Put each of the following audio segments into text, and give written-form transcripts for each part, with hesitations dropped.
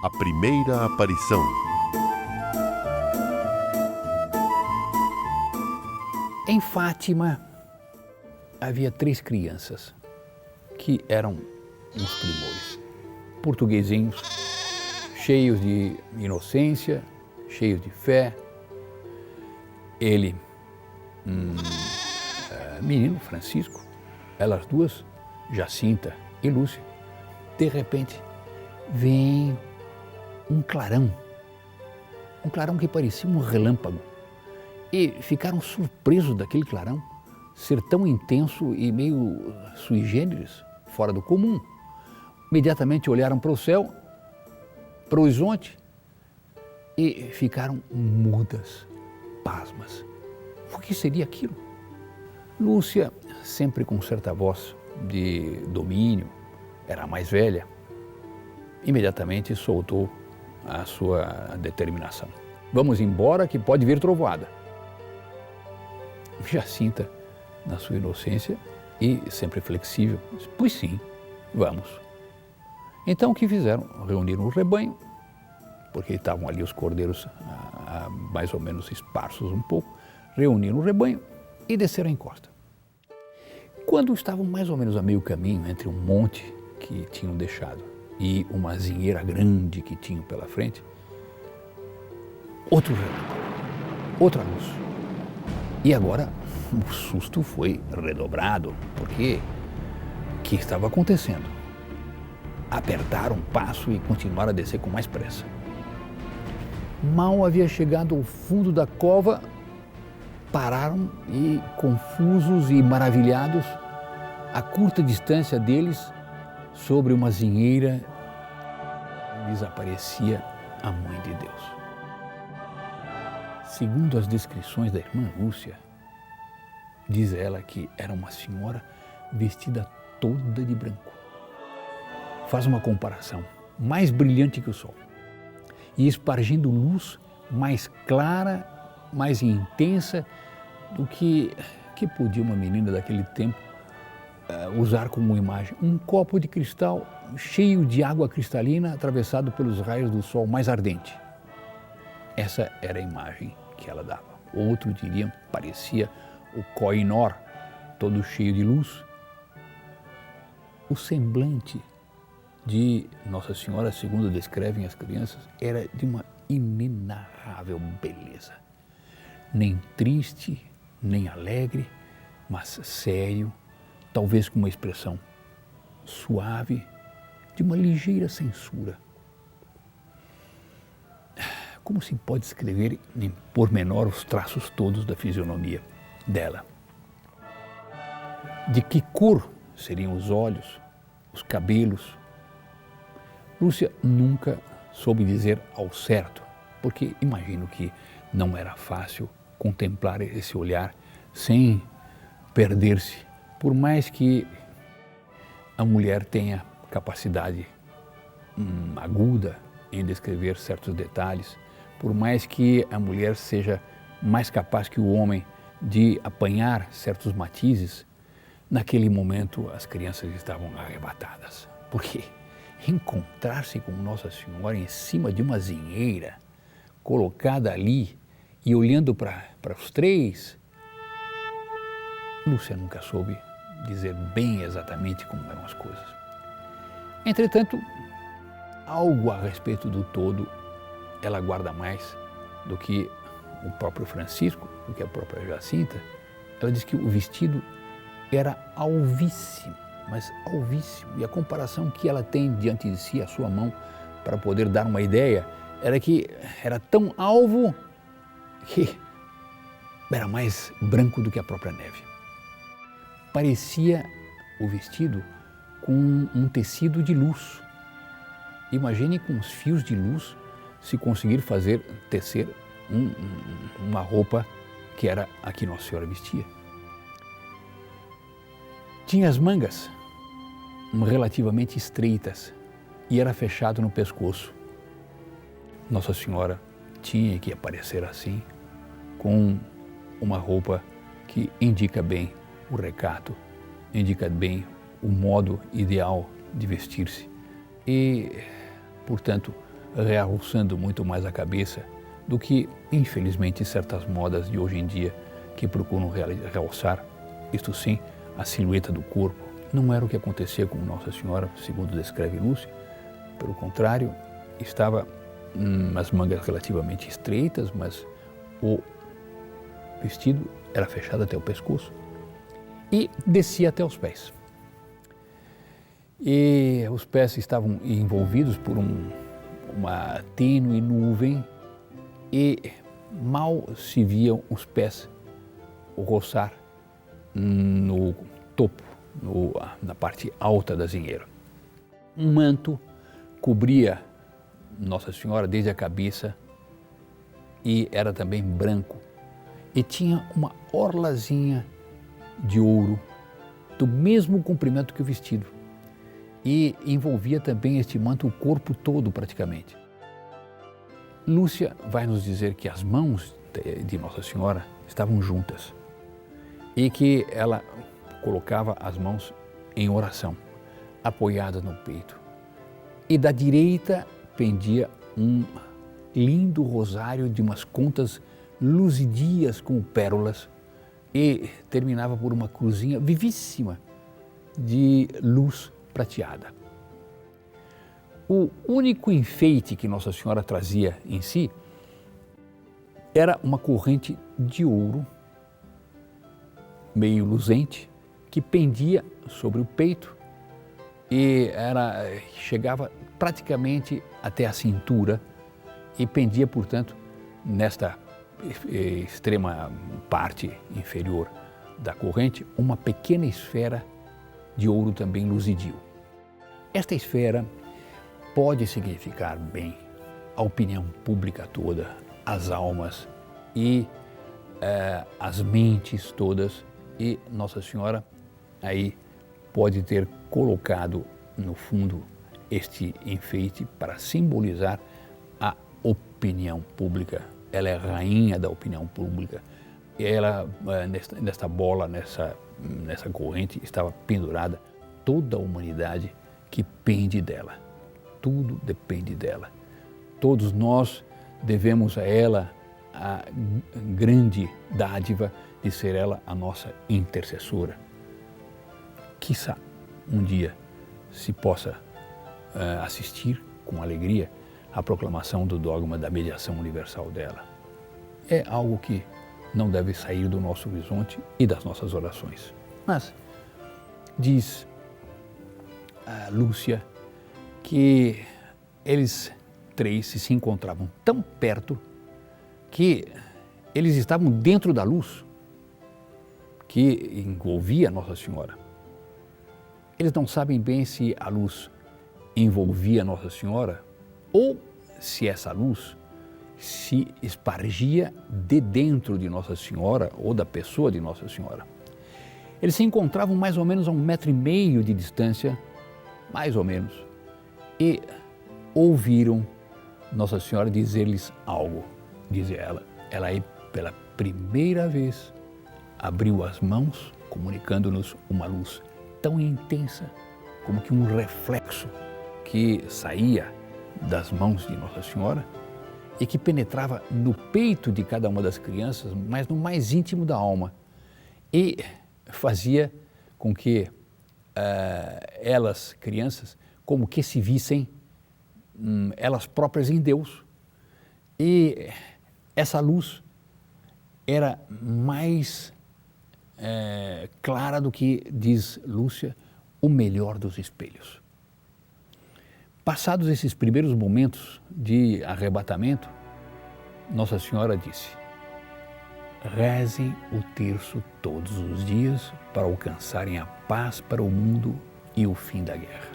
A primeira aparição. Em Fátima, havia 3 crianças que eram uns primores. Portuguesinhos, cheios de inocência, cheios de fé. Ele, menino Francisco, elas duas, Jacinta e Lúcia. De repente, vem um clarão que parecia um relâmpago. E ficaram surpresos daquele clarão ser tão intenso e meio sui generis, fora do comum. Imediatamente olharam para o céu, para o horizonte e ficaram mudas, pasmas. O que seria aquilo? Lúcia, sempre com certa voz de domínio, era a mais velha, imediatamente soltou a sua determinação. Vamos embora que pode vir trovoada. Jacinta, na sua inocência e sempre flexível, disse, pois sim, vamos. Então o que fizeram? Reuniram o rebanho, porque estavam ali os cordeiros mais ou menos esparsos um pouco, reuniram o rebanho e desceram a encosta. Quando estavam mais ou menos a meio caminho entre um monte que tinham deixado e uma azinheira grande que tinham pela frente, outro relâmpago, outra luz. E agora o susto foi redobrado, porque o que estava acontecendo? Apertaram o passo e continuaram a descer com mais pressa. Mal havia chegado ao fundo da cova, pararam e, confusos e maravilhados, a curta distância deles, sobre uma azinheira, lhes aparecia a Mãe de Deus. Segundo as descrições da irmã Lúcia, diz ela que era uma senhora vestida toda de branco. Faz uma comparação, mais brilhante que o sol, e espargindo luz mais clara, mais intensa do que podia uma menina daquele tempo usar como imagem. Um copo de cristal cheio de água cristalina atravessado pelos raios do sol mais ardente. Essa era a imagem que ela dava. Outro diriam, parecia o Koh-i-Noor, todo cheio de luz. O semblante de Nossa Senhora, segundo descrevem as crianças, era de uma inenarrável beleza. Nem triste, nem alegre, mas sério, talvez com uma expressão suave, de uma ligeira censura. Como se pode escrever em pormenor os traços todos da fisionomia dela? De que cor seriam os olhos, os cabelos? Lúcia nunca soube dizer ao certo, porque imagino que não era fácil contemplar esse olhar sem perder-se, por mais que a mulher tenha capacidade aguda em descrever certos detalhes, por mais que a mulher seja mais capaz que o homem de apanhar certos matizes, naquele momento as crianças estavam arrebatadas. Porque encontrar-se com Nossa Senhora em cima de uma azinheira, colocada ali e olhando para os 3, Lúcia nunca soube dizer bem exatamente como eram as coisas. Entretanto, algo a respeito do todo ela guarda mais do que o próprio Francisco, do que a própria Jacinta. Ela diz que o vestido era alvíssimo, mas alvíssimo. E a comparação que ela tem diante de si, a sua mão, para poder dar uma ideia, era que era tão alvo que era mais branco do que a própria neve. Parecia o vestido com um tecido de luz. Imagine com os fios de luz se conseguir tecer uma roupa que era a que Nossa Senhora vestia. Tinha as mangas relativamente estreitas e era fechado no pescoço. Nossa Senhora tinha que aparecer assim, com uma roupa que indica bem o recato, indica bem o modo ideal de vestir-se. E, portanto, realçando muito mais a cabeça do que, infelizmente, certas modas de hoje em dia que procuram realçar, isto sim, a silhueta do corpo. Não era o que acontecia com Nossa Senhora, segundo descreve Lúcia. Pelo contrário, estava as mangas relativamente estreitas, mas o vestido era fechado até o pescoço e descia até os pés. E os pés estavam envolvidos por uma tênue nuvem e mal se viam os pés roçar no topo, na parte alta da zinheira. Um manto cobria Nossa Senhora desde a cabeça e era também branco. E tinha uma orlazinha de ouro do mesmo comprimento que o vestido. E envolvia também este manto o corpo todo praticamente. Lúcia vai nos dizer que as mãos de Nossa Senhora estavam juntas e que ela colocava as mãos em oração, apoiadas no peito. E da direita pendia um lindo rosário de umas contas luzidias com pérolas e terminava por uma cruzinha vivíssima de luz prateada. O único enfeite que Nossa Senhora trazia em si era uma corrente de ouro, meio luzente, que pendia sobre o peito e chegava praticamente até a cintura e pendia, portanto, nesta extrema parte inferior da corrente, uma pequena esfera de ouro também luzidio. Esta esfera pode significar bem a opinião pública toda, as almas e as mentes todas, e Nossa Senhora aí pode ter colocado no fundo este enfeite para simbolizar a opinião pública. Ela é rainha da opinião pública. E ela, nesta bola, nessa corrente, estava pendurada toda a humanidade que pende dela. Tudo depende dela. Todos nós devemos a ela a grande dádiva de ser ela a nossa intercessora. Quiçá um dia se possa assistir com alegria à proclamação do dogma da mediação universal dela. É algo que não deve sair do nosso horizonte e das nossas orações. Mas diz a Lúcia que eles três se encontravam tão perto que eles estavam dentro da luz que envolvia Nossa Senhora. Eles não sabem bem se a luz envolvia Nossa Senhora ou se essa luz se espargia de dentro de Nossa Senhora ou da pessoa de Nossa Senhora. Eles se encontravam mais ou menos a 1,5 metro de distância, mais ou menos, e ouviram Nossa Senhora dizer-lhes algo. Diz ela aí pela primeira vez abriu as mãos, comunicando-nos uma luz tão intensa como que um reflexo que saía das mãos de Nossa Senhora e que penetrava no peito de cada uma das crianças, mas no mais íntimo da alma, e fazia com que elas, crianças, como que se vissem elas próprias em Deus. E essa luz era mais clara do que, diz Lúcia, o melhor dos espelhos. Passados esses primeiros momentos de arrebatamento, Nossa Senhora disse: rezem o terço todos os dias para alcançarem a paz para o mundo e o fim da guerra.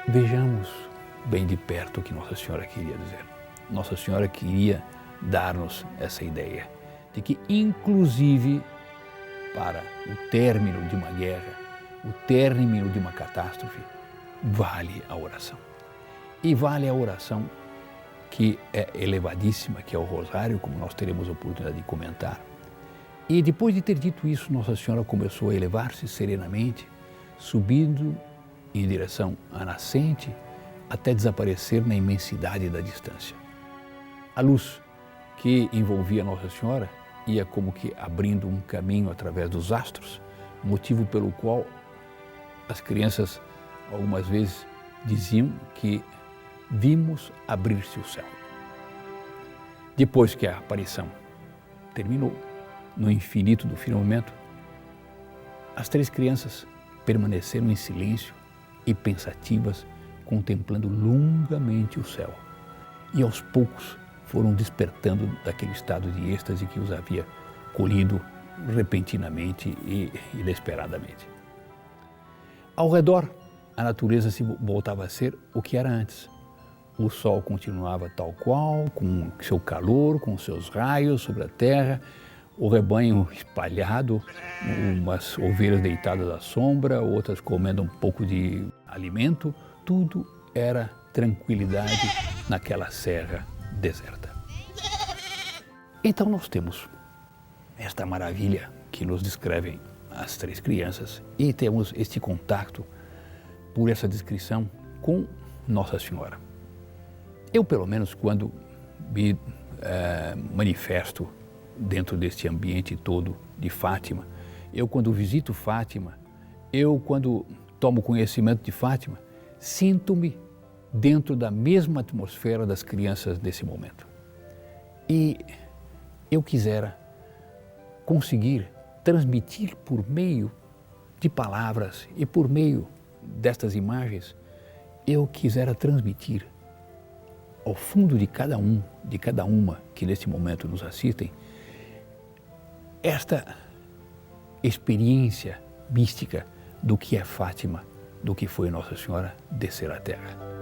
Vejamos bem de perto o que Nossa Senhora queria dizer. Nossa Senhora queria dar-nos essa ideia de que, inclusive, para o término de uma guerra, o término de uma catástrofe, vale a oração. E vale a oração que é elevadíssima, que é o rosário, como nós teremos a oportunidade de comentar. E depois de ter dito isso, Nossa Senhora começou a elevar-se serenamente, subindo em direção à nascente, até desaparecer na imensidade da distância. A luz que envolvia Nossa Senhora ia como que abrindo um caminho através dos astros, motivo pelo qual as crianças algumas vezes diziam que vimos abrir-se o céu. Depois que a aparição terminou, no infinito do firmamento, as três crianças permaneceram em silêncio e pensativas, contemplando longamente o céu. E aos poucos foram despertando daquele estado de êxtase que os havia colhido repentinamente e inesperadamente. Ao redor, a natureza se voltava a ser o que era antes. O sol continuava tal qual, com seu calor, com seus raios sobre a terra, o rebanho espalhado, umas ovelhas deitadas à sombra, outras comendo um pouco de alimento, tudo era tranquilidade naquela serra deserta. Então nós temos esta maravilha que nos descrevem as três crianças e temos este contato por essa descrição com Nossa Senhora. Eu, pelo menos, quando me manifesto dentro deste ambiente todo de Fátima, eu quando visito Fátima, eu quando tomo conhecimento de Fátima, sinto-me dentro da mesma atmosfera das crianças desse momento. E eu quisera conseguir transmitir por meio de palavras e por meio destas imagens, eu quisera transmitir ao fundo de cada um, de cada uma que neste momento nos assistem, esta experiência mística do que é Fátima, do que foi Nossa Senhora descer à Terra.